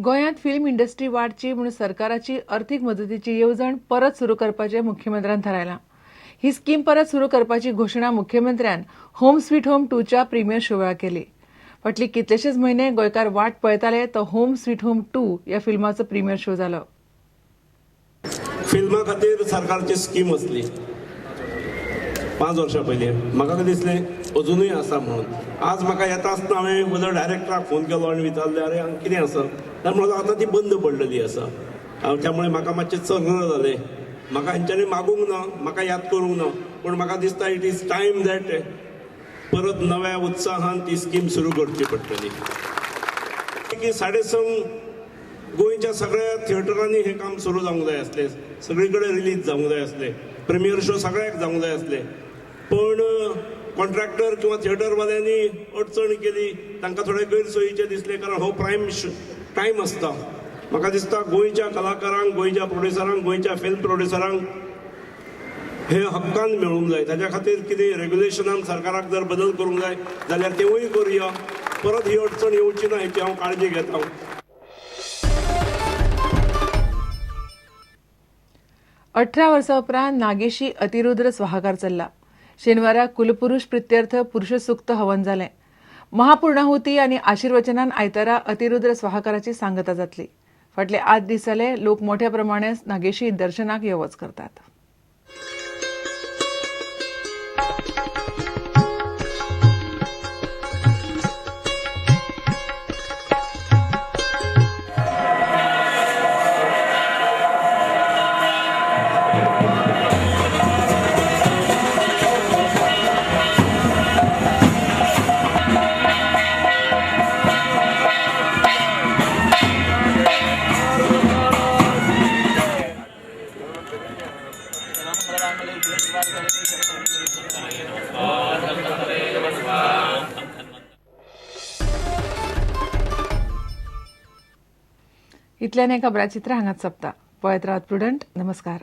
गोंयांत film industry वाडची म्हूण सरकाराची अर्थीक मदतीची येवजण परत सुरू करपाचें मुख्यमंत्र्यान थारायलां. ही स्कीम परत सुरू करपाची घोशणा मुख्यमंत्र्यान होम स्वीट होम 2च्या प्रिमियर शो वेळार केली. फाटले कितलेशेच म्हयने गोंयकार वाट पळयताले तो होम स्वीट होम 2 ह्या फिल्माचो प्रिमियर शो जालो. फिल्मा खातीर सरकारची स्कीम असली 5 वर्सां पयलीं. म्हाका दिसलें अजुनूय आसा म्हणून. आज म्हाका येता आसतना हांवें म्हजो डायरेक्टराक फोन केलो आनी विचारलें, अरे हांगा कितें आसा? तर म्हणलो आतां ती बंद पडलेली आसा. त्यामुळे म्हाका मातशें चर्न जालें. म्हाका हेंच्यांनी मागूंक ना, म्हाका याद करूंक ना, पूण म्हाका दिसता इट इज टायम दॅट परत नव्या उत्साहान ती स्कीम सुरू करची पडटली. 6:30 गोंयच्या सगळ्या थिएटरांनी हे काम सुरू जावंक जाय आसलें. सगळी कडेन रिलीज जावंक जाय आसलें. प्रिमियर शो सगळ्याक जावंक जाय आसले. पण कॉन्ट्रॅक्टर किंवा थिएटरवाल्यांनी अडचण केली. तांकां थोडे गैरसोयीचे दिसले, कारण हो प्रायम टायम आसता. म्हाका दिसता गोंयच्या कलाकारांक, गोंयच्या प्रोड्युसरांक, गोंयच्या फिल्म प्रोड्युसरांक हे हक्कान मेळूंक जाय. ताच्या खातीर कितें रेग्युलेशनान सरकाराक जर बदल करूंक जाय जाल्यार तेवूय करुया. परत ही अडचण येवची ना हेची हांव काळजी घेता. 18 वर्सां उपरांत नागेशी अतिरुद्र स्वाहाकार चल्ला. शेनवारा कुलपुरुष प्रित्यर्थ पुरुष सुक्त हवन जालें. महापूर्णाहुती आनी आशिर्वचनान आयतारा अतिरुद्र स्वाहाकाराची सांगता जातली. फाटले 8 दीस जाले लोक मोठ्या प्रमाणात नागेशी दर्शनाक यो वच करतात. इतल्यान हे खबराचित्र हांगाच सोंपता. पळयत रावत प्रुडंट. नमस्कार.